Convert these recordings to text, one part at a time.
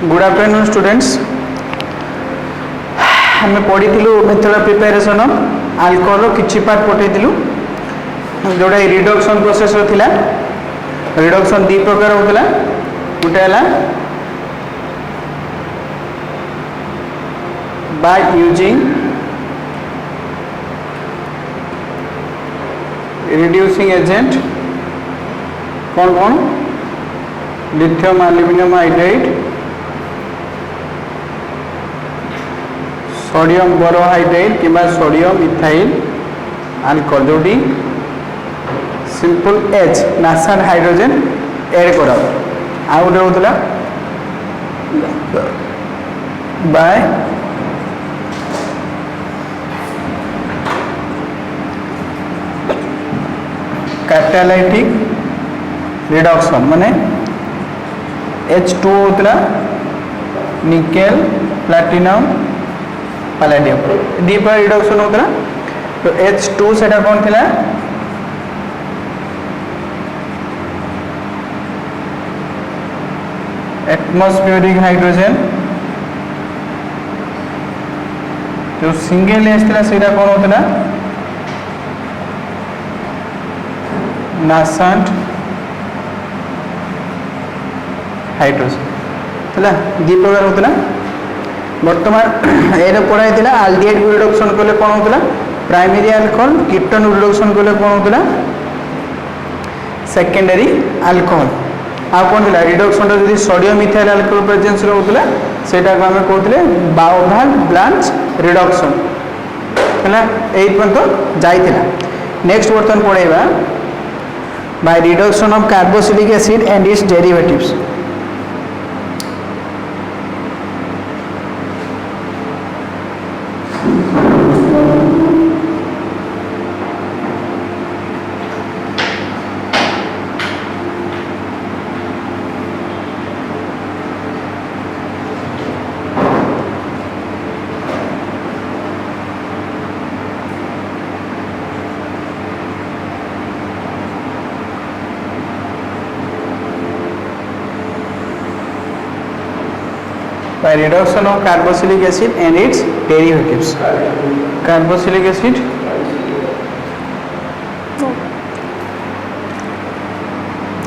Good afternoon students. आम पढ़ी method of preparation of alcohol किछि पार्ट पठेलु जोड़ा रिडक्शन प्रोसेस थिला। रिडक्शन दी प्रकार होता गोटे है बाय यूजिंग रिड्यूसिंग एजेंट कौन कौन lithium aluminium hydride, sodium borohydride कि सोडियम इथाइल अल्कोहल जोटी सिंपल एच नासाड हाइड्रोजन ऐड करा आउ गोटे होता बाय कैटालाइटिक रिडक्शन माने H2 होता निकेल प्लैटिनम पैलेडियम डी पर रिडक्शन होता। तो H2 से कौन थिला एटमॉस्फेरिक हाइड्रोजन। जो सिंगल एच थिला सेटा कौन होता नासेंट हाइड्रोजन है दी प्रकार होता। बर्तमान ये पढ़ाई थी आल्डिहाइड रिडक्शन कले कौन होता प्राइमरी अल्कोहल, कीटोन रिडक्शन कले कौन होता सेकेंडरी अल्कोहल। आ कौन थी रिडक्शन जो सोडियम इथाइल अल्कोहल प्रेजेंस होता से आम कहते बाउभाल ब्लांच रिडक्शन है यही जाइला। नेक्स्ट बर्तमान पढ़ेगा by reduction of carboxylic acid and it's derivatives. By reduction of carboxylic acid and its derivatives. Carboxylic acid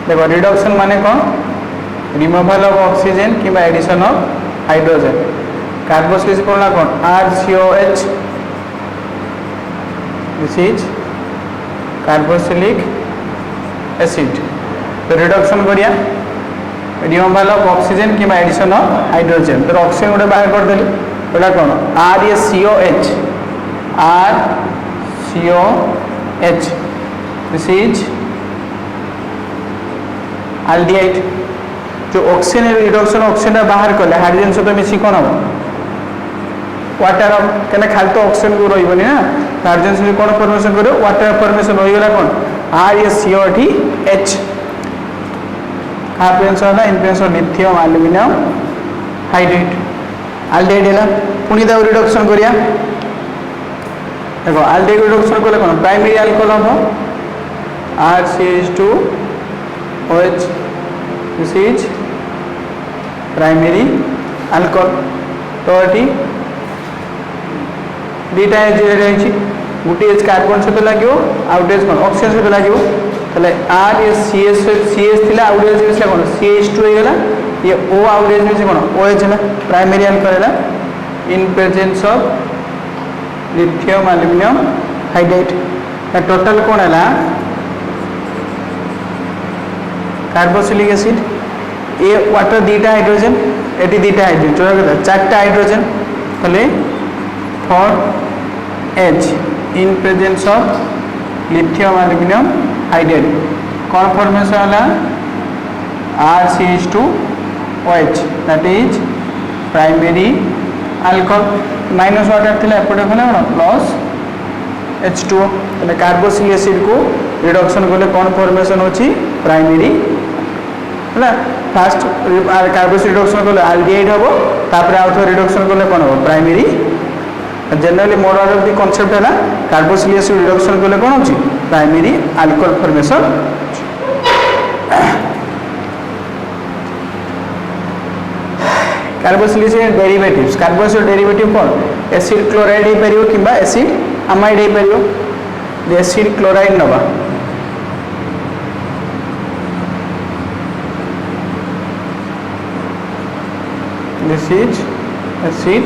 देखो रिडक्शन माने कौन रिमूवल ऑफ ऑक्सीजन कि एडिशन ऑफ हाइड्रोजन। कार्बोक्सिलिक कौन कौन RCOH this is carboxylic acid. तो reduction करिया removal of oxygen कि addition of hydrogen. तो ऑक्सीजन गोटे बाहर करदेली गोटा कौन RCOH दिस इज आल्डिहाइड। जो ऑक्सीजन रिडक्शन ऑक्सीजन बाहर कले हाइड्रोजन सहित मिसी कौन हम वाटर क्या खाली तो ऑक्सीजन को रही ना हाइड्रोजन सहित कौन फॉर्मेशन कर वाटर फॉर्मेशन हो गला कौन RCOH। प्रेजेंस है in presence of lithium aluminium hydride aldehyde है पुणी दाव रिडक्शन करिया। देखो आल्डिहाइड रिडक्शन कले कौन प्राइमरी अल्कोहल हम RCH2OH this is primary alcohol. तो ये दुईटा एच रही गोटे एच कार्बन सहित लगे आउटे कौन ऑक्सीजन सहित लगे ताले CH थिला आउटे मिसला कौन CH2 हो गला ये O आउटे मिसे कौन OH है प्राइमरी अल्कोहल है in presence of lithium aluminium hydride. Total कौन है कार्बोक्सिलिक एसिड ए वाटर दीटा हाइड्रोजन एटी दीटा हाइड्रोजन टोटल चारटा हाइड्रोजन ताले 4H in presence of lithium aluminium hydride कौन फॉर्मेशन है RCH2OH that is primary alcohol minus water थिला एपटे खले प्लस H2O। तने कार्बोक्सिलिक एसिड को रिडक्शन कले कौन फॉर्मेशन होची प्राइमरी है फास्ट कार्बोक्सिलिक रिडक्शन कले आल्डिहाइड हम तापर आउ रिडक्शन कले कौन हम primary. Generally more of the concept है कार्बोक्सिलिक एसिड रिडक्शन कले कौन होची primary alcohol formation. Carboxylic acid derivatives carboxyl derivative कौन एसिड क्लोराइड हो पारियो किबा एसिड अमाइड हो पारियो एसिड क्लोराइड नबा this is acid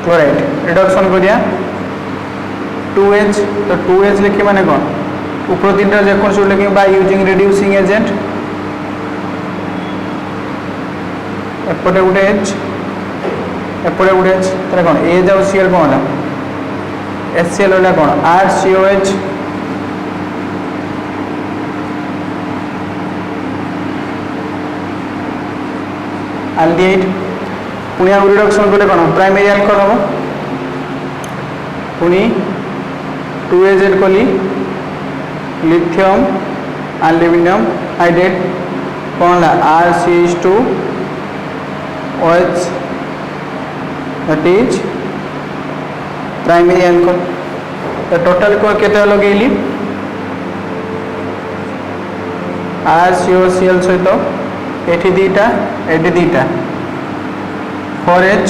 chloride reduction करिया 2H तो 2H लिखी माने कौन ऊपर तीनटा जेकोन से लिखी by using reducing agent एपटे Gute H एपटे Gute H तारे कौन A जाउ Cl कौन होला HCl होला कौन RCOH एल्डिहाइड पुणी आ रिडक्शन कले कौन प्राइमरी अल्कोहल हम पुणी 2Az कली लिथियम एल्यूमिनियम हाइड्रेट कौन ला RCH2OH that is primary alcohol तो टोटल को केते लगेली RCOCl सहित एठी दीटा एठी दीटा 4H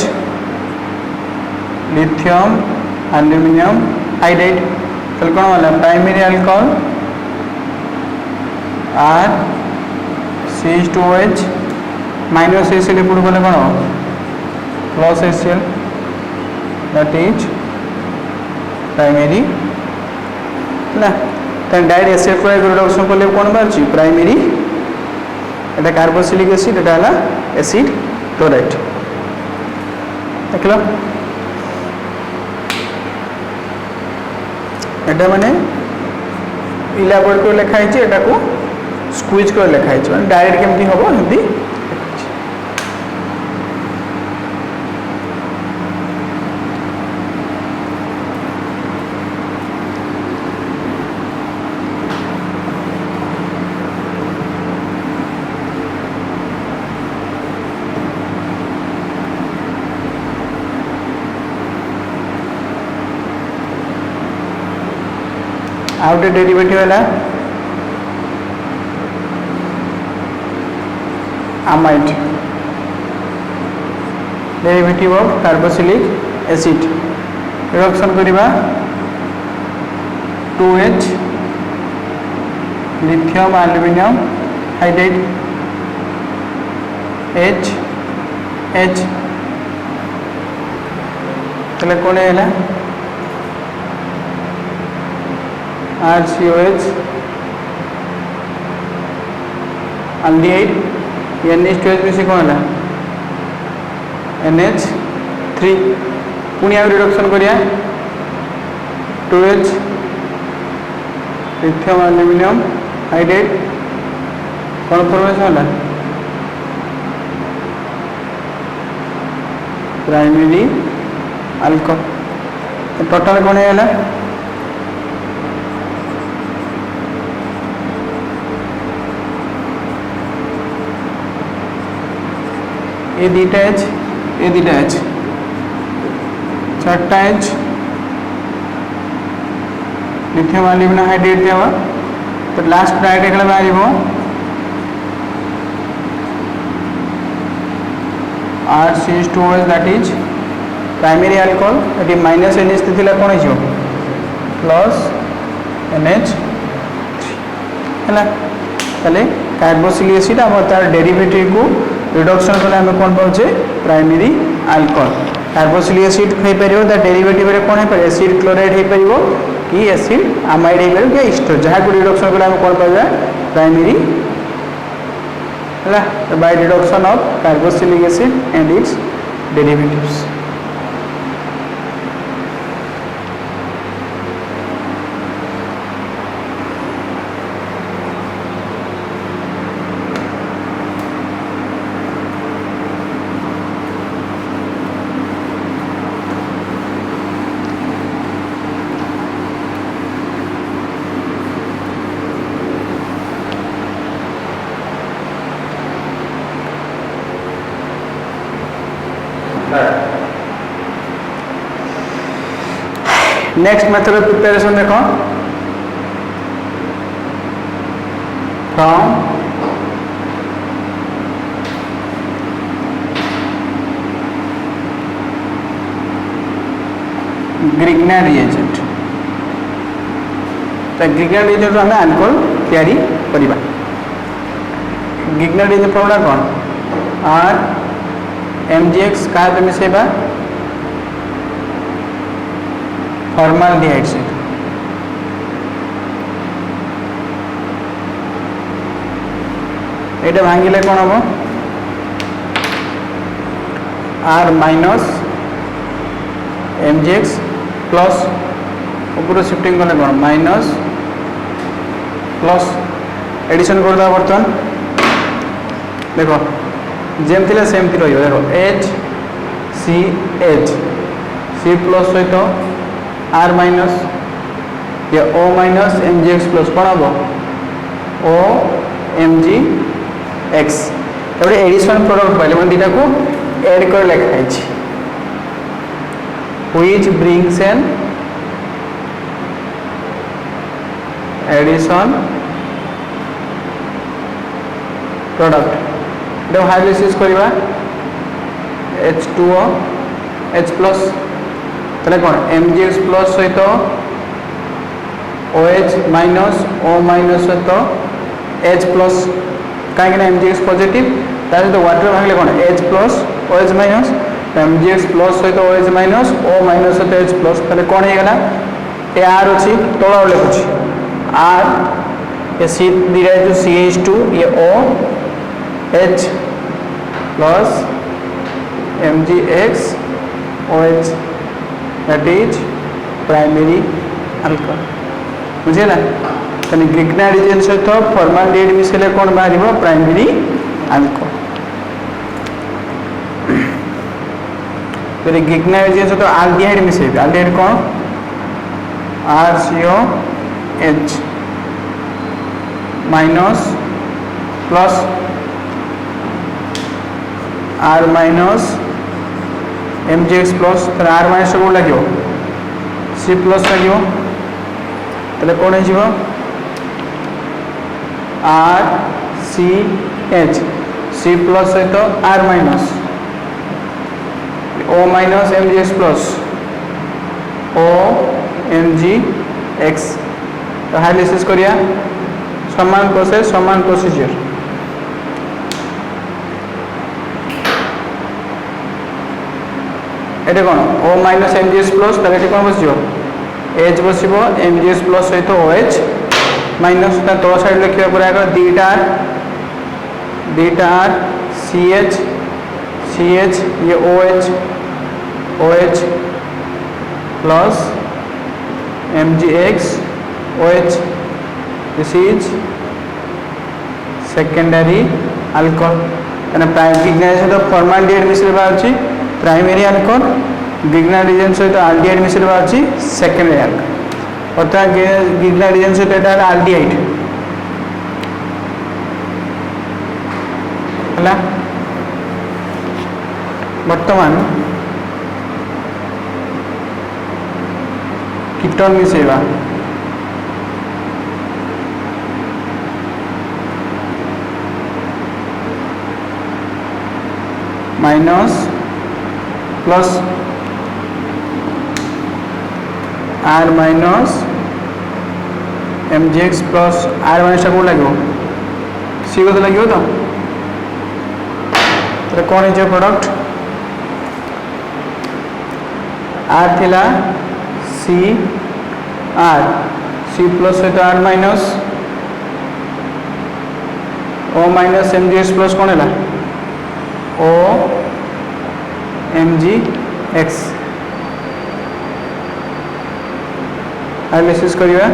लिथियम एल्यूमिनियम हाइड्रेट तो कौन वाला primary alcohol RCH2OH minus HCl एपट गले कौन plus HCl that is primary ना तो डायरेक्ट एसिड क्लोराइड रिडक्शन कले कौन बाहर प्राइमरी एटा कार्बोक्सिलिक एसिड एटा हला एसिड क्लोराइड देखल एटा माने इलाबोरेट को लिखा है एटा को स्क्वीज कर लिखा है माने डायरेक्ट केमती हबो हिंदी आउट डेरिवेटिव है amide derivative of carboxylic acid reduction करिबा 2H lithium aluminium hydrate H तले कोन हैला RCOH एल्डिहाइड NH2H मिसी कौन है NH3 पुणी आ रिडक्शन करिया 2H लिथियम एल्यूमिनियम हाइड्रेट कौन फॉर्मेशन होला प्राइमरी अल्कोहल टोटल कौन है ए दीटा H चार्टा H lithium aluminium hydrate दिया तो लास्ट ब्रैकेट एकला बाहरिबो RCH2OH that is primary alcohol eighty minus NH थिला कोन हिजो प्लस NH हला तले कार्बोक्सिलिक एसिड हम तार डेरिवेटिव को रिडक्शन कले आम कौन पाचे प्राइमरी अल्कोहल कार्बोक्सिलिक एसिड हो पार ता डेरिवेटिव रे कौन हो एसिड क्लोराइड हो पार कि एसिड अमाइड हो पार कि एस्टर जहाँ को रिडक्शन कले आम कौन पाइबा प्राइमरी है by reduction of carboxylic acid and it's derivatives next method of preparation देखो फ्रॉम ग्रिग्नार्ड रिएजेंट तो ग्रिग्नार्ड रिएजेंट आम अल्कोहल तैयारी करवा ग्रिग्नार्ड रिएजेंट फॉर्मूला कौन RMgX क्या मिसेबा फॉर्माल्डिहाइड सहित ये भांगिले कौन हम R माइनस MgX प्लस ऊपर शिफ्टिंग कले कौन माइनस प्लस एडिशन कर दो बर्तमान देखो जेम थिला सेम थी रहियो देखो HCH C प्लस सहित R माइनस ये O माइनस MgX प्लस कौन हम OMgX तब एडिशन प्रोडक्ट पाइले मैं दीटा को ऐड कर लिखाई which brings an addition product तो हाइड्रोलाइसिस करबा H2O H प्लस तले कोन MgX प्लस सहित OH माइनस O माइनस सहित H प्लस कहीं MgX पॉजिटिव तार तो वाटर भागले कोन H plus OH minus MgX plus सहित OH माइनस O माइनस सहित H प्लस ताले कोन हे गला ए R अछि तोला लिखुछि R ये C दिरा जो CH2 ये O H plus MgX OH that is primary alcohol बुझे ना तने ग्रिग्नार्ड रिएजेंट सहित फॉर्माल्डिहाइड मिसेले कोन बाहरिबो प्राइमरी अल्कोहल तो ग्रिग्नार्ड रिएजेंट सहित आल्डिहाइड मिसेबे आल्डिहाइड कोन RCOH minus plus R minus MgX plus तो R माइनस को लगे C प्लस लगे तो कौन है RCH C प्लस सहित R minus O minus MgX plus OMgX तो हाइड्रोलाइसिस करिया समान प्रोसेस समान प्रोसीजर एटे कौन O माइनस MgX प्लस ताले एटे कौन बसियो H बसिबो MgX प्लस सहित OH माइनस ता तो साइड लिखिया पूरा आगर बीटा R CH ये OH plus MgX OH this is secondary alcohol and grignard सहित फॉर्माल्डिहाइड मिश्र बाछि प्राइमरी अल्कोहल ग्रिग्नार्ड रिएजेंट सहित आल्डिहाइड मिश्र बाछि सेकेंडरी अल्कोहल अर्थात ग्रिग्नार्ड रिएजेंट सहित एटा आल्डिहाइड हला वर्तमान कीटन मिसेबा minus plus R minus MgX plus R minus को लगे C को तो लगे तो कौन है प्रोडक्ट R थिला C प्लस सहित R minus O minus MgX plus कौन है OMgX हाइड्रोलाइसिस करिया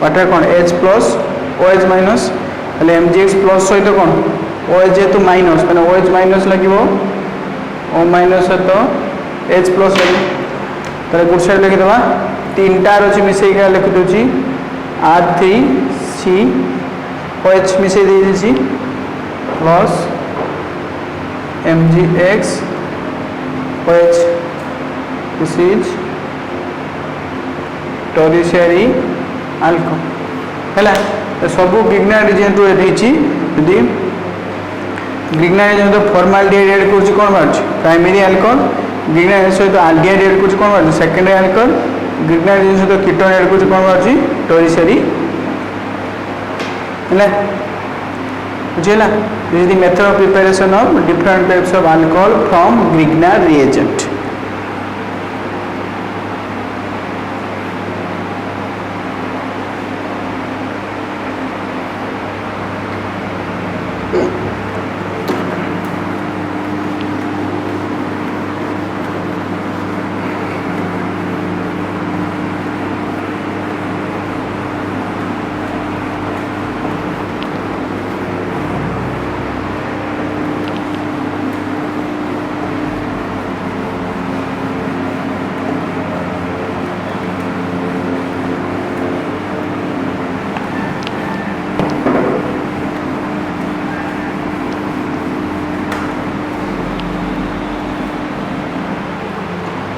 वाटर कौन H प्लस OH माइनस ताले MgX प्लस सहित कौन OH जेतु माइनस ताले OH माइनस लगिवो O माइनस सहित H प्लस लगे ताले गुड साइड लिखि देबा तीनटा अछि मिसेई का लिखि दोची R3C OH मिसेई दे दिछि plus MgX OH this is tertiary alcohol है सब ग्रिग्नार्ड रिएजेंट रही यदि ग्रिग्नाइड सहित फॉर्माल्डिहाइड ऐड करूँ कौन बाहर प्राइमरी अल्कोहल ग्रिग्नाइड सहित आल्डिहाइड ऐड करूँ कौन बाहर सेकेंडरी अल्कोहल ग्रिग्नाइड सहित कीटोन ऐड करूँ कौन बाहर टर्शियरी है बुझेगा this is the method of preparation of different types of alcohol from grignard reagent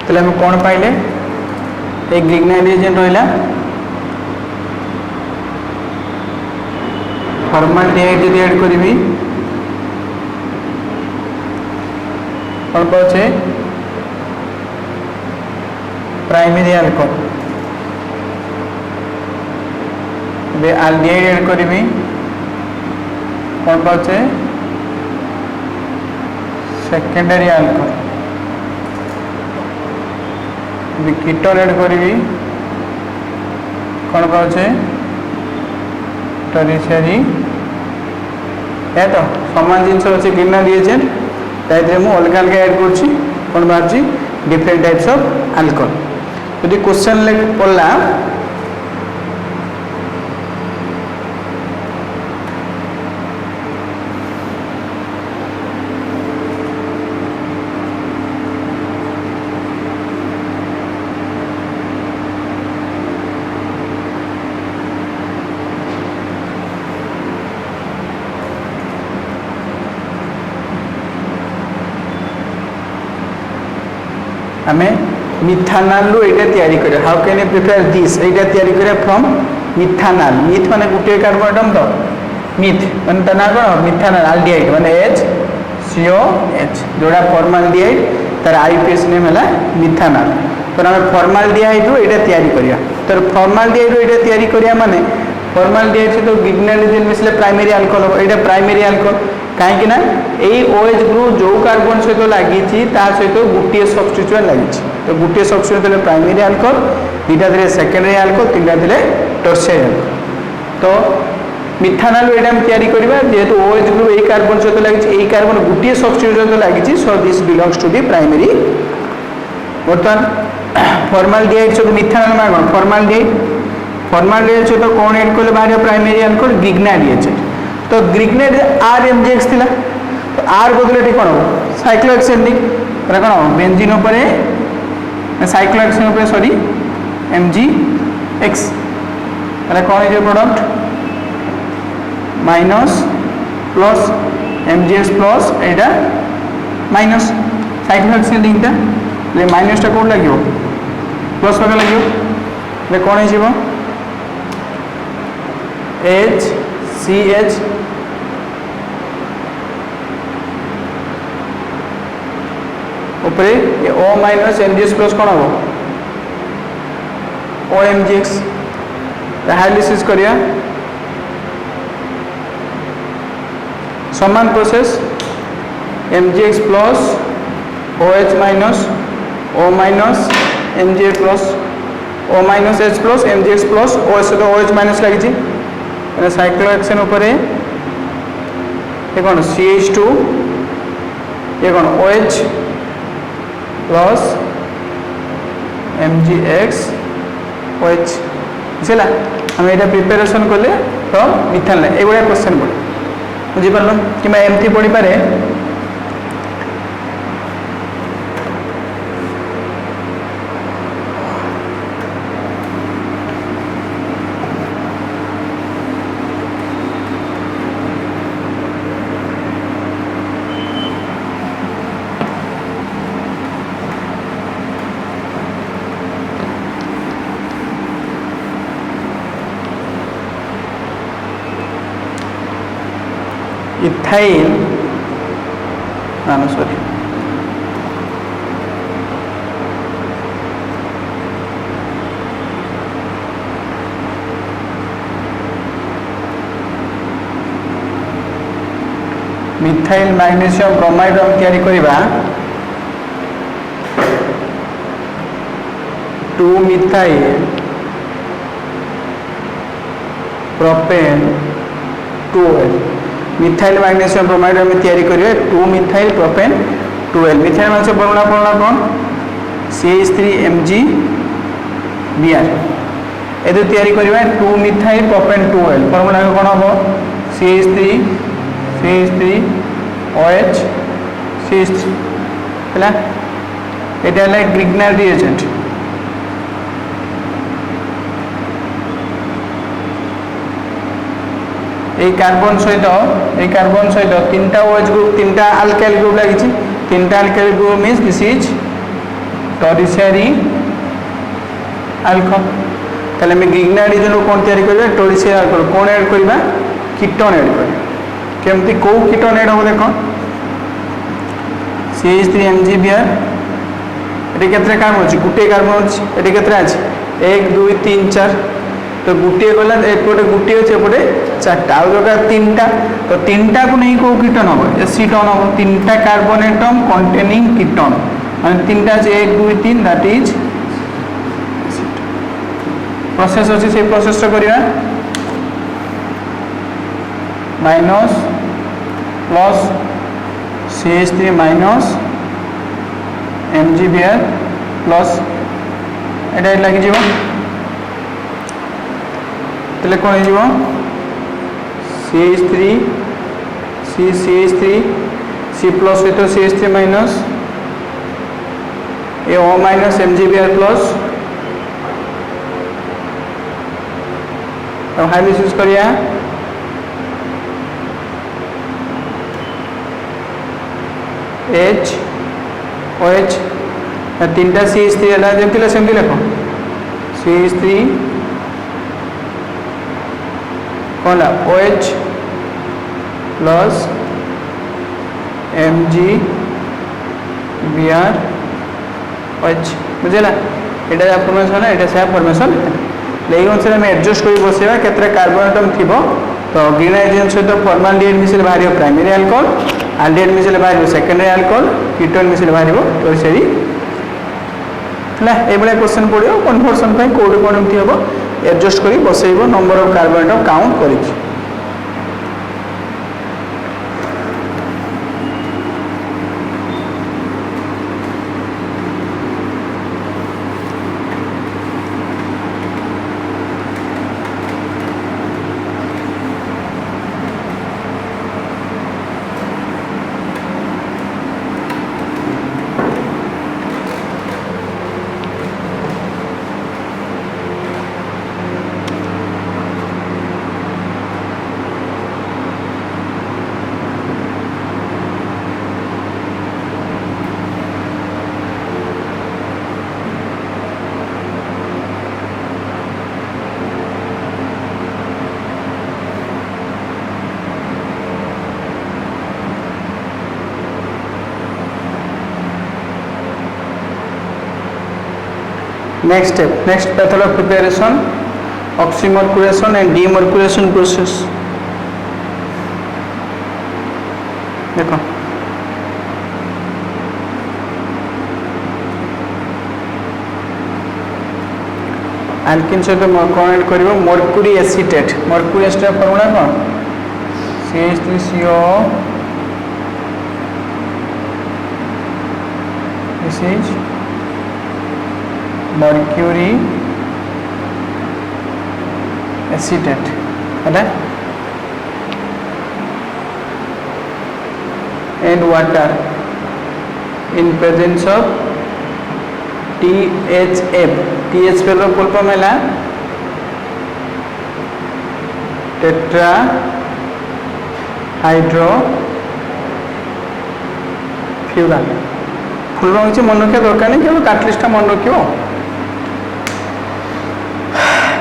ताहले हम कौन पाइले एक ग्रिग्नाइड रिएजेंट रहिला फॉर्माल्डिहाइड जदि ऐड करिवि कौन पाछे प्राइमरी अल्कोहल बे आल्डिहाइड ऐड करिवि कौन पाछे सेकेंडरी अल्कोहल कीटोन ऐड करी कौन पाचे टर्शियरी है तो सामान जिनस अच्छे ग्रिग्नाइड रिएजेंट मुझे अलग अलग ऐड करुँची कौन बाहर डिफरेंट टाइप्स ऑफ अल्कोहल यदि क्वेश्चन पड़ा आमे मिथानल एटा तैयारी करिया how can you prepare this एटा तैयारी करिया फ्रॉम मिथानल मिथ माने गुटे कार्बन एटम तो मिथ माने तना कोन मिथानल आल्डिहाइड माने HCOH जोड़ा फॉर्माल्डिहाइड तार आईपीएस नेम हैला मिथानल तो आमे फॉर्माल्डिहाइड रो एटा तैयारी करिया तो फॉर्माल्डिहाइड रो एटा तैयारी करिया माने फॉर्माल्डिहाइड से तो ग्रिग्नाइड रिएजेंट मिसले प्राइमरी अल्कोहल हो एटा प्राइमरी अल्कोहल कहीं यही OH ग्रुप जो कार्बन सहित लगी सहित गोटे सब्स्टिट्यूएंट लगी तो गोटे सब्स्टिट्यूएंट प्राइमरी अल्कोहल दुटा थे सेकेंडरी अल्कोहल तीनटा थे टर्शियरी अल्कोहल तो मिथानल एटा हम तैयारी करबा जेहेतु OH ग्रुप यही कार्बन सहित लगी कार्बन गोटे सब्स्टिट्यूएंट सहित लगी so this belongs to the primary बर्तमान फॉर्माल्डिहाइड सहित मिथानल मान कौन फॉर्माल्डिहाइड सहित कौन ऐड कले बाहर प्राइमरी अल्कोहल ग्रिग्नाइड रिएजेंट तो ग्रिग्नाइड RMgX थिला तो R बदले कौन हम साइक्लोहेक्सेन कौन हम बेंजीन साइक्लोहेक्सेन सॉरी MgX कौन है product minus plus MgX plus iota minus cyclohexane लिंकटा ले माइनसटा कौन लगे प्लस पाखे लगे कौन है HCH ऊपर O माइनस MgX प्लस कौन हम OMgX हाइलिसिस करिया समान process MgX plus OH minus O minus MgX plus O minus H plus MgX plus OH तो OH माइनस लगी साइक्लोहेक्सेन ऊपर ये कौन CH2 ये कौन OH प्लस MgX OH बुझेगा हम ये प्रिपेरेसन कले फ्रॉम मिथानल ये क्वेश्चन पड़े बुझीपार कि एमती पड़ी पारे इथाइल ना ना सॉरी मिथाइल मैग्नीशियम ब्रोमाइड हम तैयारी करिबा 2 methyl propane 2L methyl magnesium bromide हम तैयारी करिबा 2 methyl propane 2L methyl magnesium formula कौन CH3MgBr एदो तैयारी करिबा 2 मिथाइल प्रोपेन 2L फॉर्मूला कौन हो CH3OH CH3 है এটা হলো গ্রিগনার রিএজেন্ট এই কার্বন সহিত তিনটা OH গ্রুপ তিনটা অ্যালকাইল গ্রুপ লাগিছি তিনটা alkyl group means this is tertiary alcohol তাহলে আমি গ্রিগনার রিএজেন্ট কোন তৈরি করব टर्शियरी अल्कोहल কোন ऐड करबा कीटोन ऐड करबा केमती कौ कीटोन ऐड हो देखो CH3MgBr ये केतरे कार्बन अच्छी गोटे कार्बन अच्छी ये केतरे अच्छी 1 2 3 4 तो गोटे गला एपटे गोटे अच्छे एपटे चारटा आउ दरकार तीनटा तो तीनटा को नहीं कौ कीटोन हम एसीटोन हम तीनटा कार्बन एटम कंटेनिंग कीटोन माने तीनटा अच्छे 1 2 3 दैट इज प्रोसेस अच्छी से प्रोसेस करिया minus plus CH3 minus MgBr plus iota लागि जीवो तले कोन जीवो CH3 CH3 C प्लस तो CH3 माइनस ए O माइनस MgBr प्लस तो हाइड्रोलिसिस करिया H OH तीनटा CH3 है जमती सेमती लिख CH3 कौन OH प्लस MgBr OH बुझेगा यहाँ फॉर्मेशन है यहाँ से फॉर्मेशन लेकिन अनुसार आम एडजस्ट कर बसवा केतरा कार्बन एटम थी तो ग्रीन हाइड्रोजन सहित फॉर्माल्डिहाइड मिसेल बाहर प्राइमरी अल्कोहल आल्डिहाइड मिसेल बाहर सेकेंडरी अल्कोहल कीटोन मिसेल बाहर टर्शियरी है ये क्वेश्चन पड़ो कन्वर्सन कौटे कौन एमती हम एडजस्ट कर बसैब number of carbon atom count कर Next step, next method of preparation, oxymercuration and demercuration process. देखो एल्किन सहित कौन ऐड कर mercury acetate mercury acetate formula कौन CH3CO this is mercury acetate है and water in presence of THF THF रो full form है tetrahydrofuran full form किसी मन रखा दरकार नहीं केवल कैटलिस्ट मन रखियो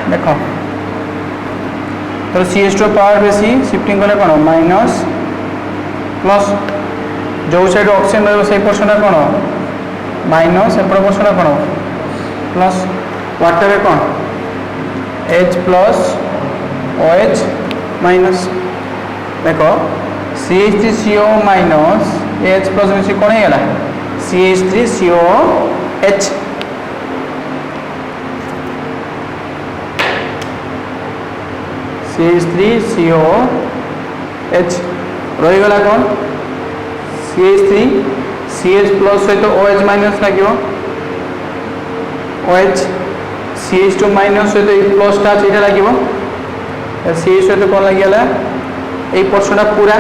देखो तो CH2 पावर बेसी शिफ्टिंग कले कौन माइनस प्लस जो साइड ऑक्सीजन रहिबो सेही पोर्शन कोन माइनस एपड़ पोर्शन कोन प्लस वाटर रे कोन H प्लस OH माइनस देखो CH3CO माइनस H प्लस मिसी कोन हेला CH3COH CH3COH रहीगला कौन CH3 CH प्लस सहित OH माइनस लगे OH CH2 माइनस सहित ये प्लस टा ये लगे CH सहित कौन लगे ये पोर्शन पूरा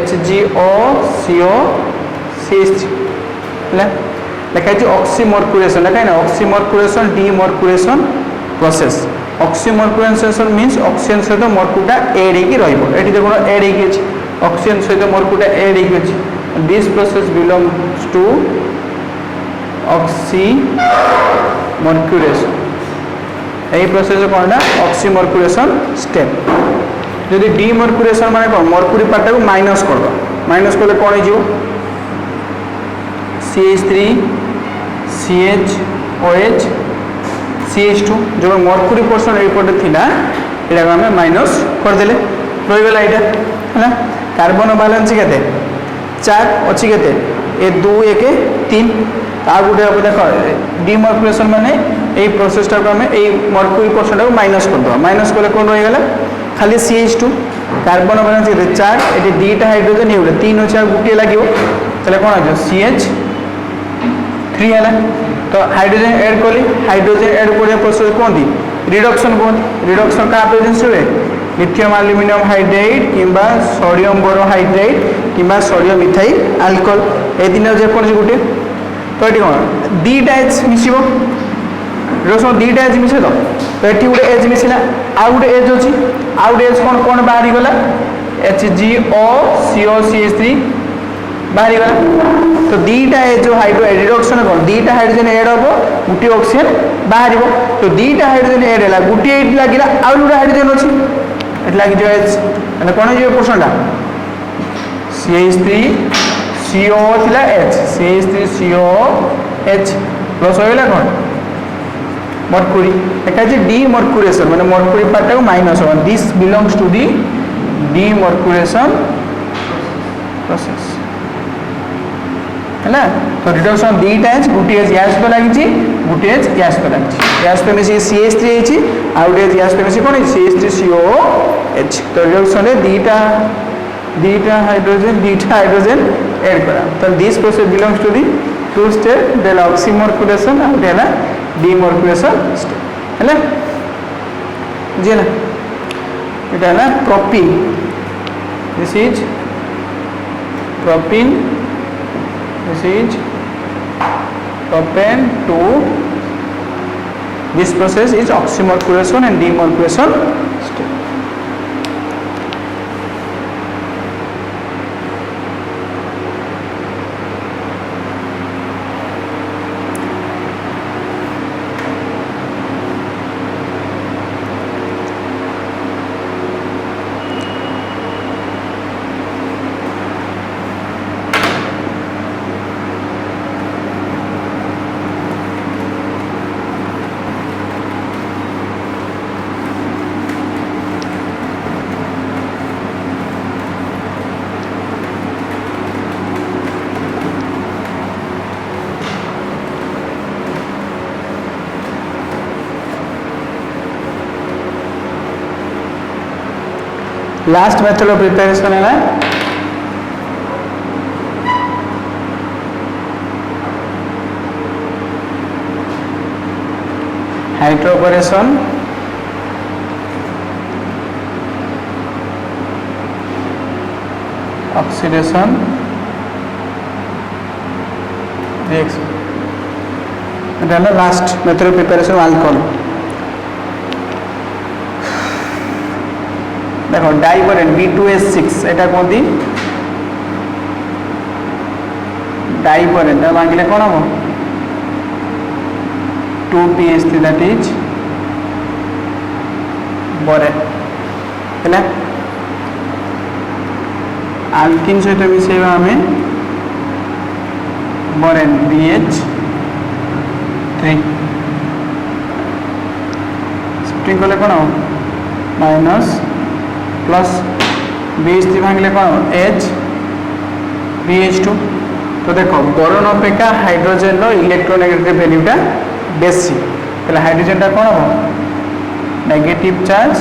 HgOCO CH3 लिखा है ऑक्सीमर्क्यूरेशन लिखा है ना oxymercuration demercuration process oxymercuration means oxygen सहित मर्क्यूटा एड होगी रही देखो एड होगी ऑक्सीजन सहित मर्क्यूटा एड होगी this process belongs to oxymercuration यही प्रोसेस कौन ना ऑक्सीमर्क्यूरेशन स्टेप जदि डीमर्क्यूरेशन माने कौन मर्क्यूरी पार्ट को माइनस कर दो माइनस कले कौन हो CH3 CHOH CH2 जो मर्क्यूरी पोर्शन एपटे थिला एटा आम माइनस करदेले रहीगला यहाँ है कार्बन बैलेंस केते 4 अच्छी केते ए 2 1 3 आ गोटे देख डीमर्क्यूरेशन माने यही प्रोसेसटा को आम मर्क्यूरी पोर्शन को माइनस करदे माइनस कले कौन रहीगला खाली CH2 कार्बन बैलेंस केते 4 ये दीटा हाइड्रोजन ये 3 अच्छे गोटे लगे ताहले कौन आ CH3 है तो हाइड्रोजन ऐड कली हाइड्रोजन ऐड करने प्रोसेस कहते रिडक्शन कहते रिडक्शन क्या प्रेजेंस हुए लिथियम आल्युमिनियम हाइड्राइड किंबा सोडियम बोरोहाइड्राइड किंबा सोडियम इथाइल अल्कोहल ए दिन जेकोसी गोटे तो ये कौन दीटा एच मिसिबो रिडक्शन दीटा एच मिसे तो ये गोटे एच मिसला आउ गोटे एच अच्छी आउ गोटे एच कौन कौन बाहरी गला HgOCO बाहरी गला तो दीटा जो हाइड्रो रिडक्शन कौन दीटा हाइड्रोजन एड हम गोटे ऑक्सीजन बाहर तो दीटा हाइड्रोजन एड है गोटे लगे आउ गोटे हाइड्रोजन अच्छी लगे जो एच कौन हो पोर्शनटा CH3CO थिला H CH3COH प्लस होगा कौन मर्क्यूरी देखा डीमर्क्यूरेशन माने मर्क्यूरी पार्ट को माइनस हो this belongs to the demercuration process है तो रिडक्शन दीटा एच गोटे एच गैस पे लगी गोटे एच गैस पे लगी गैस पे मिसी CH3 होती आउ गोटे गैस पे मिसी कौन CH3COH तो रिडक्शन दीटा हाइड्रोजन ऐड करा तो this process belongs to the two step देला ऑक्सीमर्क्यूरेशन आउ देला डीमर्क्यूरेशन स्टेप है बुझे ना इटा है propene this is propene this is propane to this process is oxymercuration and demercuration step. Last method of preparation है hydroboration oxidation reaction last method of preparation alcohol देखो डाइबोरेन B2H6 एटा कहती diborane मांगे कौन हम 2PH3 दैट इज बोरेन है आल्किन सहित मिसेबा आम बोरेन BH3 शिफ्टिंग कले कौन हो माइनस प्लस BH3 भांगले कौन हो H BH2 तो देखो बोरन अपेक्षा हाइड्रोजेन इलेक्ट्रोनेगेटिव वैल्यूटा बेसी तो हाइड्रोजेन टा कौन हो नेगेटिव चार्ज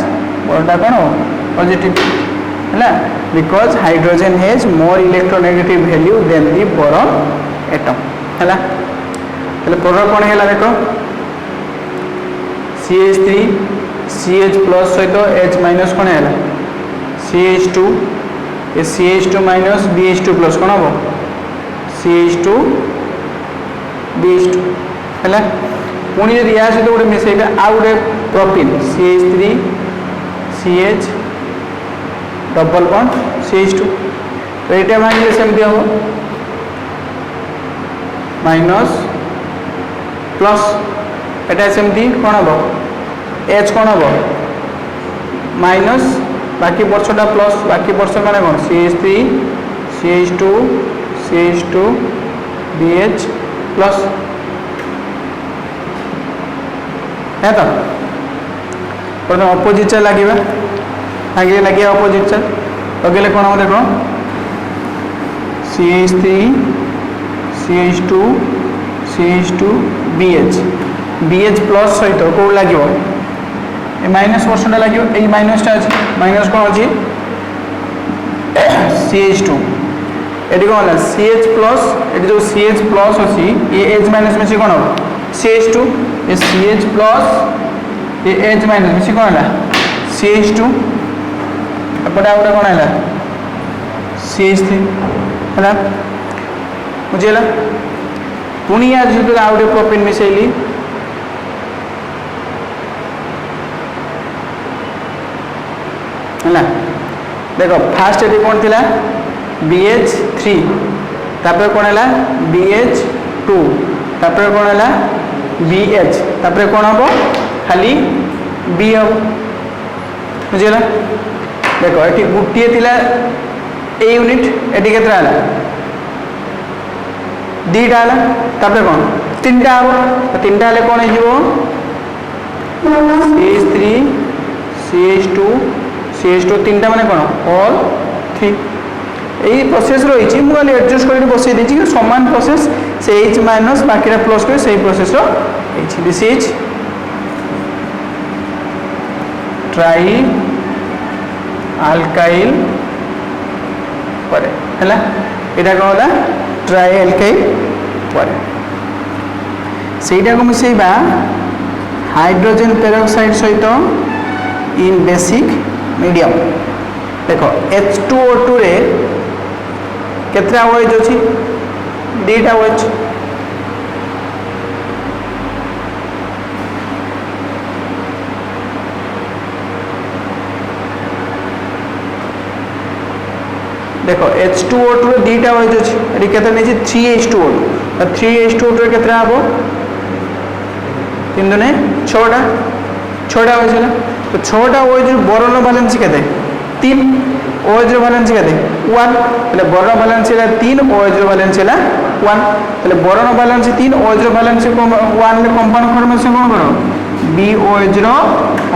बोरटा कौन हो पॉजिटिव है because hydrogen has more electronegative value than the boron atom है प्रोडक्ट कौन है देखो CH3 CH प्लस सहित H माइनस कौन है CH2 CH2 minus BH2 plus कौन हम CH2 BH2 है पुणी जब या सहित गोटे मिसेगा आ गए propyne CH3 CH double bond CH2 तो ये भांगे सेमती हम माइनस प्लस एटा सेमती कौन हम H कौन हम माइनस बाकी वर्षटा प्लस बाकी वर्ष मैंने कौन CH3 CH2 CH2 BH plus है तो प्रथम अपोजिट चार्ज लगे आगे लगे अपोजिट चार्ज लगे कौन हम देख CH3 CH2 CH2 BH BH plus सहित कौन लगे माइनस वर्षटा लगे ये माइनसटा अच्छे माइनस कौन अच्छी CH2 ये कौन है CH प्लस ये जो CH प्लस अच्छी ये H माइनस में कौन हम CH2 ये CH प्लस ये H माइनस में कौन है CH2 एपटे आ कौन है CH3 है बुझेगा पुणी आज जो आ गए प्रोपिन मिसेली है देखो फास्ट ये कौन थी BH3 तापर कौन है BH2 तापर कौन है BH तापर कौन हम खाली B हम बुझेगा देखो ये गोटे थी ए यूनिट ये के दीटा है तापर कौन तीन टा हम तीन टा कौन हो CH3 CH2 CH2 तीन टा माने कौन ऑल 3 यही प्रोसेस रही मुझे एडजस्ट कर बसई देती समान प्रोसेस से H माइनस बाकी प्लस कर से प्रोसेस दिस इज ट्राई आल्काइल पर है यहाँ कौन है ट्राई आल्काइल पर से मिसेबा हाइड्रोजन पेरोक्साइड सहित इन बेसिक मीडियम देखो H2O2 रे केतरा OH अछि दीटा OH देखो H2O2 रे दीटा OH अछि एडी केतरा नै 3H2O2 तो 3H2O2 रे केतरा हबो 3 दुने 6टा 6टा OH है तो 6टा OH रो बोरन बैलेंस केते 3 OH रो बैलेंस केते 1 એટલે बोरन बैलेंस है 3 OH रो बैलेंस है 1 એટલે बोरन बैलेंस 3 OH रो बैलेंस 1 ले कंपाउंड फॉर्मेशन कोन करो BOH रो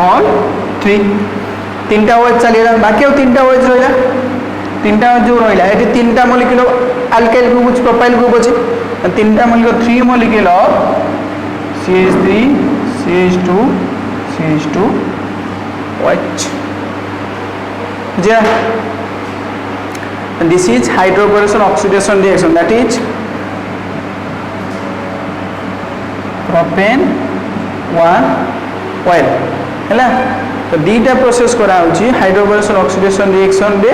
ऑल 3 तीनटा OH चलीला बाकी और तीनटा OH रहिला तीनटा जो रहिला एटी तीनटा मॉलिक्यूल अल्काइल ग्रुप अछि प्रोपाइल ग्रुप अछि तीनटा molecule 3 molecule of CH3 CH2 CH2 OH yeah and this is hydroboration oxidation reaction that is propane 1 oil है तो दीटा प्रोसेस करा हाइड्रोबोरेशन ऑक्सीडेशन रिएक्शन रे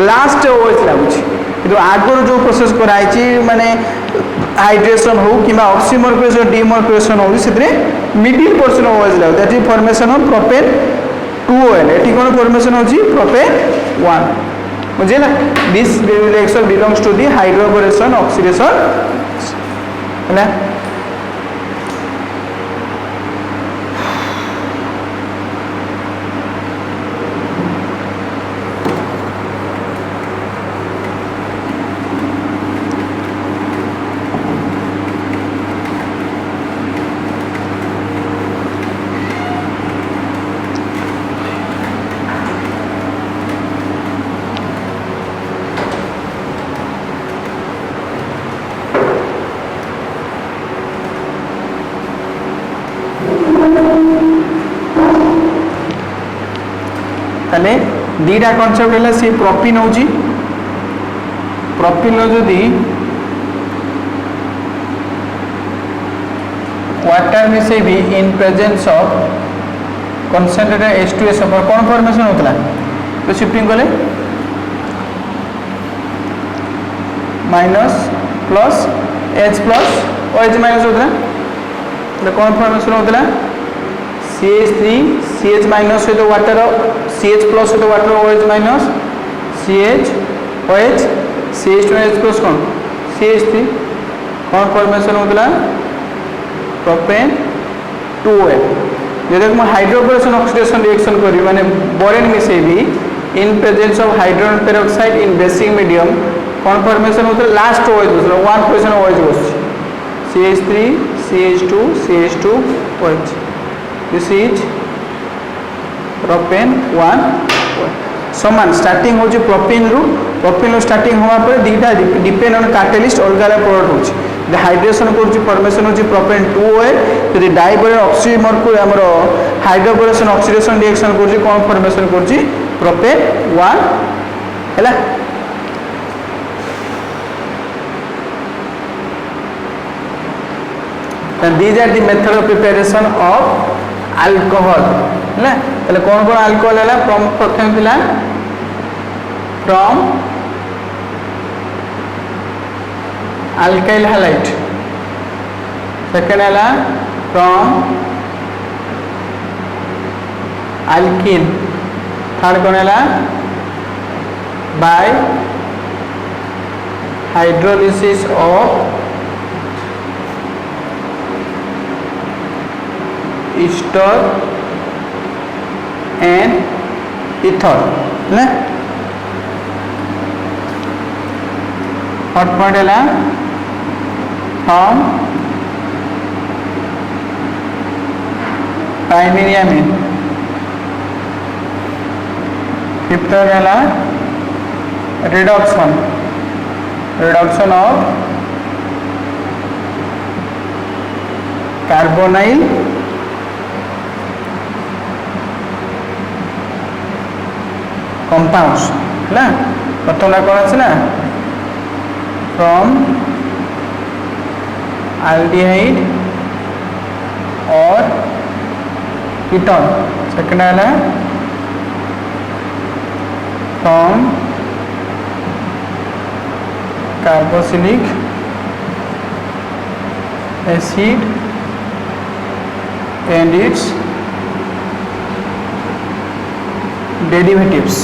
लास्ट OH लागुची किंतु आगर जो प्रोसेस कराई माने हाइड्रेशन हो कि ऑक्सीमर्कुलेशन डीमर्कुलेशन हो मिडिल पोर्शन OH लागु that is formation of propane 2OL एटी कोन फॉर्मेशन होची प्रोपेन 1 बुझिला this reaction belongs to the hydroboration oxidation है ताले दीटा कॉन्सेप्ट है सी प्रोपिन होची प्रोपिन जदि वाटर मिसे भी इन प्रेजेंस ऑफ कंसंट्रेटेड H2SO4 कौन फॉर्मेशन होतला तो शिफ्टिंग कले minus plus H plus OH minus होतला तो कौन फॉर्मेशन होतला CH3 CH माइनस सहित वाटर CH प्लस सहित water OH minus CH OH CH2H plus कौन CH3 कौन फॉर्मेशन होतला प्रोपेन 2OH जब मैं हाइड्रोक्लोरेशन ऑक्सीडेशन रिएक्शन करी माने बोरेन मिसेबी in presence of hydrogen peroxide in basic medium कौन फॉर्मेशन होता है लास्ट OH दूसरा 1% OH बस CH3 CH2 CH2 OH this is propane 1 समान स्टार्टिंग हो प्रोपेन रू स्टार्टिंग होगा पर दीटा डिपेंड ऑन कैटलिस्ट अलग अलग प्रोडक्ट हो हाइड्रेशन कर फॉर्मेशन हो प्रोपेन 2OH यदि डाइबोरेन ऑक्सीजन मरक्यूरी आमर हाइड्रोक्लोरेशन ऑक्सीडेशन रिएक्शन कर कौन फॉर्मेशन कर प्रोपेन 1 है these are the method of preparation of alcohol है ताले कौन कौन अल्कोहल है फ्रॉम प्रथम थिला फ्रॉम alkyl halide second है from alkene third कौन है by hydrolysis of ester and ether है third point है from primary amine fifth है reduction of carbonyl compounds है प्रथम कौन है from aldehyde और ketone सेकंड है from carboxylic acid and its derivatives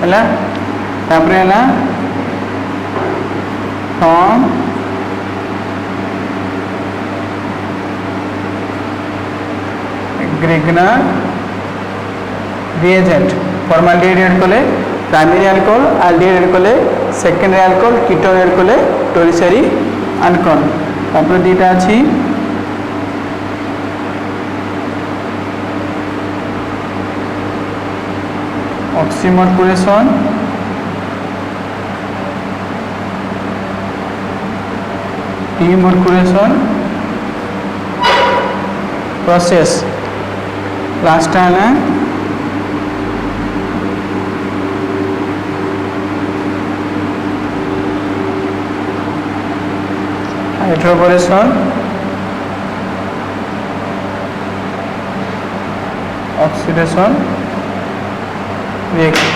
है तापर है from Grignard reagent formaldehyde add कले प्राइमरी अल्कोहल aldehyde ऐड कले सेकेंडरी अल्कोहल कीटोन ऐड कले टर्शियरी अल्कोहल तापर दीटा अछि ऑक्सीमर्क्यूरेशन डीमर्क्यूरेशन प्रोसेस लास्ट है hydroboration oxidation reaction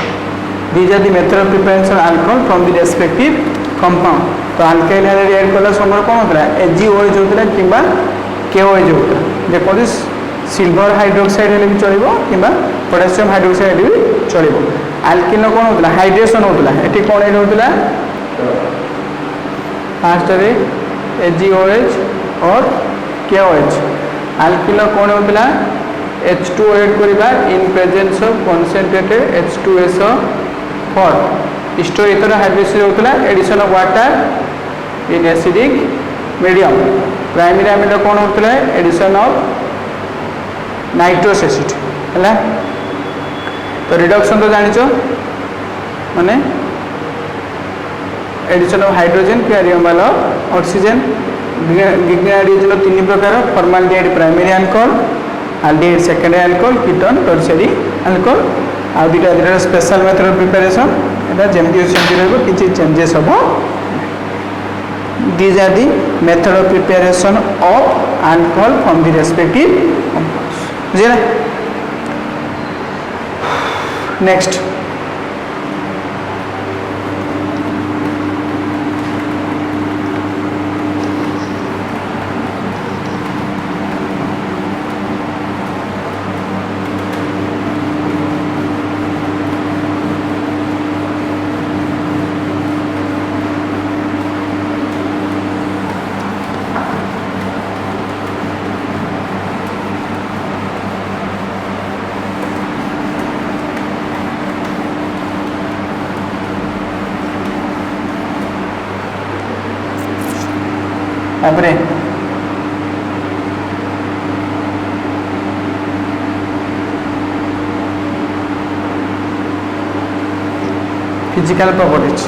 these are the method of preparation alcohol from the respective compound तो alkyl hydride add कला समय कौन होता है AgOH होता है किंबा KOH होता है जे कोन सिल्वर हाइड्रोक्साइड हेले भी चलिबो किंबा पोटेशियम हाइड्रोक्साइड भी चलिबो अल्किन कौन होता है हाइड्रेशन होता है एटी कौन ऐड होता है फास्ट रे AgOH और KOH अल्किन कौन होता है H2O ऐड करिबा in presence of concentrated H2SO4 ester ether hydrolysis होता है addition of water in acidic medium primary amine कौन होता है एडिशन ऑफ नाइट्रस एसिड है तो रिडक्शन तो जानिछ माने एडिशन ऑफ हाइड्रोजन कैरियम वाला ऑक्सीजन ग्रिग्नार्ड रिएजेंट तीन प्रकार formaldehyde primary alcohol aldehyde secondary alcohol ketone tertiary alcohol आ दुटा स्पेशल मेथड ऑफ प्रिपरेशन एटा जेमती सेमती रहबो किछि चेंजेस हबो these are the method of preparation of alcohol from the respective compounds बुझिला next तापरे physical properties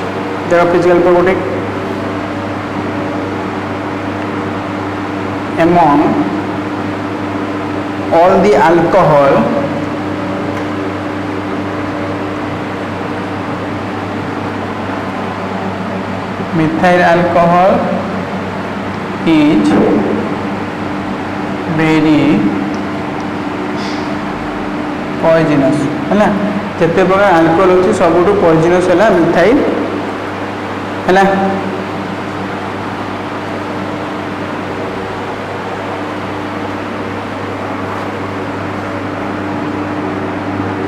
देखो physical property among all the alcohol methyl alcohol is very poisonous है जिते प्रकार alcohol होची सबुठु पॉइजनस है मिथाइल है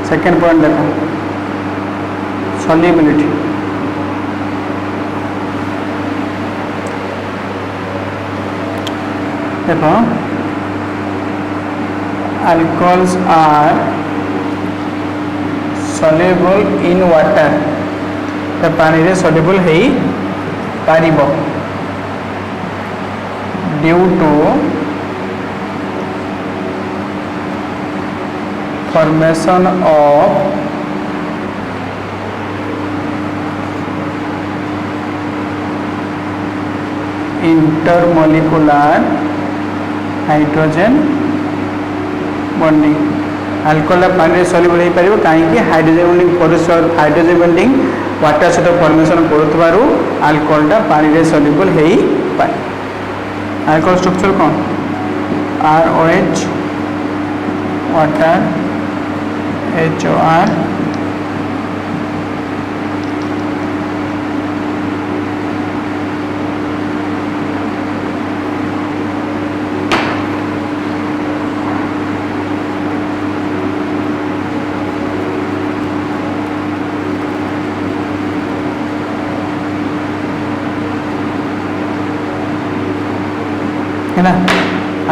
सेकेंड पॉइंट देखो solubility देखो alcohols are soluble in water तो पानी रे soluble है पारिबो due to formation of intermolecular hydrogen bonding alcohol पानी सॉल्युबल हो पार कहीं hydrogen bonding hydrogen bonding water सहित फॉर्मेशन करुथबारु अल्कोहल पानी सॉल्युबल हो पाए अल्कोहल स्ट्रक्चर कौन ROH वाटर HOR है ना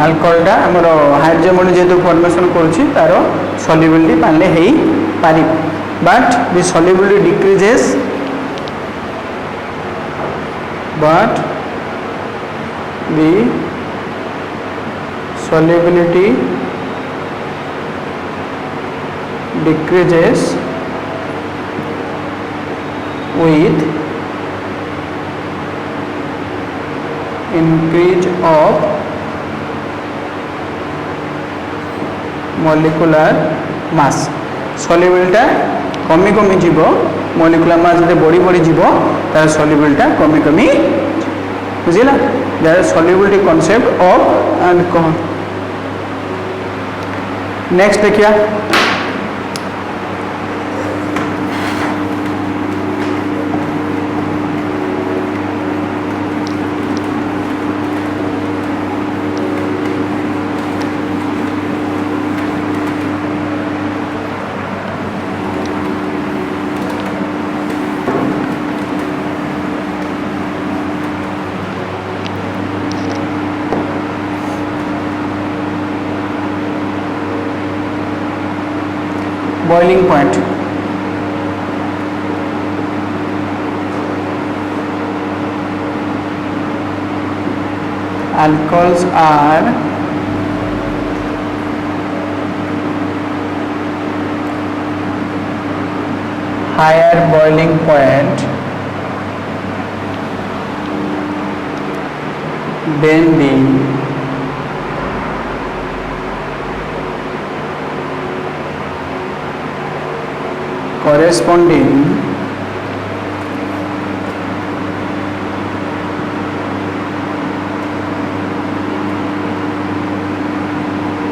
अल्कोहलटा आमर हाइड्रोजन बॉन्ड जेहेतु फॉर्मेशन करुच्ची तार सॉल्युबिलिटी पानी है पारि but the solubility decreases but the solubility decreases with increase of molecular mass solubility कमी कमी जीव molecular mass जब बड़ी बड़ी जीव तार solubility कमी कमी बुझिला that is solubility concept of alcohol next देखिए boiling point alcohols are higher boiling point than the corresponding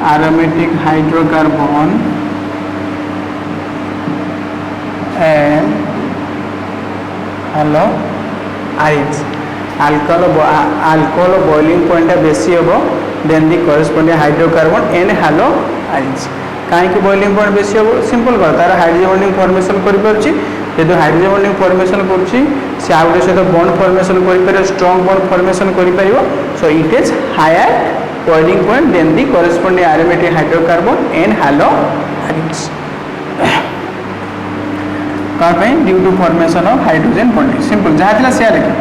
aromatic hydrocarbon and hello RH alcohol boiling point बेसी हम then the corresponding hydrocarbon and halo RH कहीं boiling point बेसी हम simple कह तार hydrogen bonding formation कर पारछि जेतु hydrogen bonding formation करछि से आउटे सहित बॉन्ड फॉर्मेशन कर पारे स्ट्रांग बॉन्ड फॉर्मेशन कर पारिबो so it is higher boiling point then the corresponding aromatic hydrocarbon and halo RH due to formation of hydrogen bonding simple जहाँ थिला से लिखे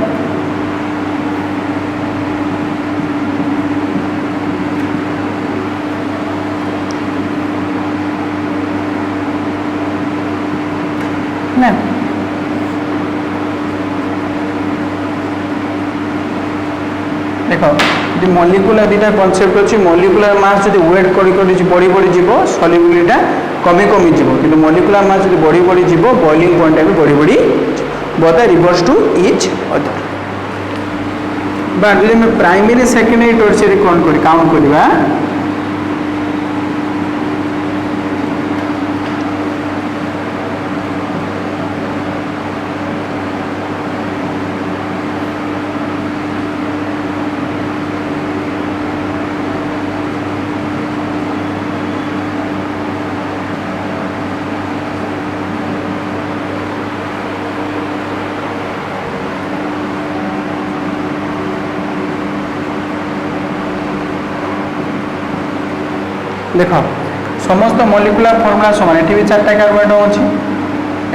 ना देखो जो मॉलिक्यूलर दुटा कॉन्सेप्ट अच्छी मॉलिक्यूलर मास जो वेट बढ़ी बढ़ी जीव सॉल्युबिलिटी कमी कमी जीव कि मॉलिक्यूलर मास जो बढ़ी बढ़ी जीव बॉइलिंग पॉइंट भी बढ़ी बढ़ी both reverse to each other but जो प्राइमरी सेकेंडरी टर्शियरी काउंट करवा देख समस्त मॉलिक्यूलर फॉर्मूला समान एटी भी चार्टा कार्बोहाइड्रेट अच्छी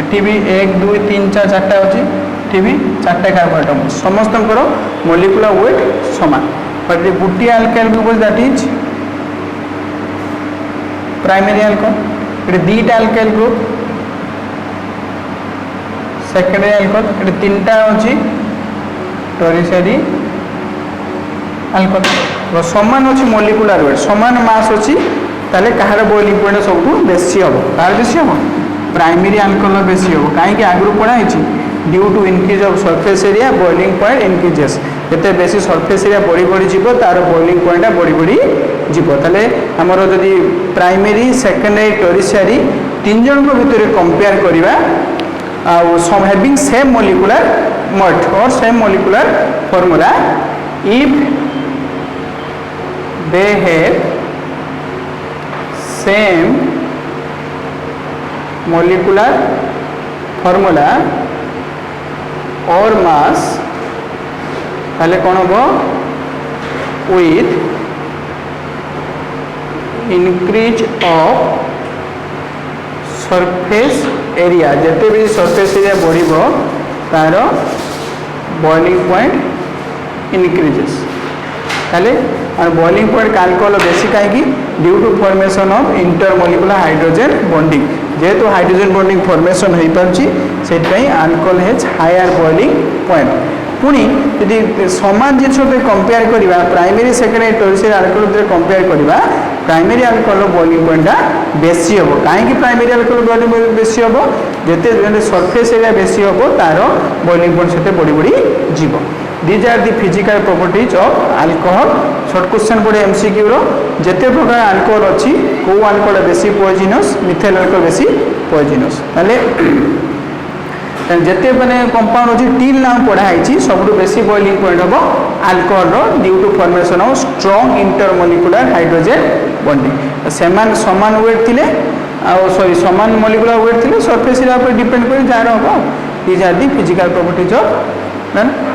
एटी भी 1 2 3 4 चार्टा अच्छी एटी भी चार्टा कार्बोहाइड्रेट अच्छी समस्त मॉलिक्यूलर वेट समान बट गोटे alkyl group that is primary alcohol ये दुईटा अल्काइल ग्रुप सेकेंडरी अल्कोहल ये तीनटा अच्छी टर्शियरी अल्कोहल समान अच्छी मॉलिक्यूलर वेट समान मास अच्छी ताले कहार बॉइलिंग पॉइंट सब बेसी हम तार बेसी हम प्राइमरी अल्कोहल बेसी हम कहीं आगु पढ़ाई due to increase of surface area boiling point increases जिते बेसी सरफेस एरिया बढ़ी बढ़ी जीव तार बॉइलिंग पॉइंट बढ़ी बढ़ी जीव ताले हमर जदि प्राइमरी सेकेंडरी टर्शियरी तीन जन भितर कंपेयर करवा हैविंग सेम मॉलिक्यूलर मॉट और same molecular formula if they have same molecular formula or mass ताले कौन हम with increase of surface area जिते भी surface area बढ़ी तार boiling point increases ताले और बॉइलिंग पॉइंट अल्कोहल बेसी कहीं due to formation of intermolecular hydrogen bonding जेहेतु हाइड्रोजन बॉन्डिंग फॉर्मेशन हो पार्टी से alcohol has higher boiling point पुणी यदि सामान जिन कंपेयर करवा primary secondary tertiary alcohol compare करवा प्राइमरी अल्कोहल बॉइलिंग पॉइंट बेसी हम कहीं प्राइमरी अल्कोहल बॉइलिंग बेसी हम जिते सरफेस एरिया बेसी हम तार बॉइलिंग पॉइंट से बढ़ी बढ़ी जीव These are the physical properties of alcohol. Short question पड़े MCQ रो जिते प्रकार अल्कोहल अच्छी को अल्कोहल बेसी पॉइजनस मिथाइल अल्कोहल बेसी पॉइजनस ताले जिते माने कंपाउंड अच्छी टील नाम पढ़ाई सबुठ बेसी बॉइलिंग पॉइंट हम alcohol due to formation of strong intermolecular hydrogen bonding सेमान समान वेट थिले सॉरी समान मॉलिक्यूलर वेट थिले सरफेस एरिया पर डिपेंड कर जार हम these are the physical properties of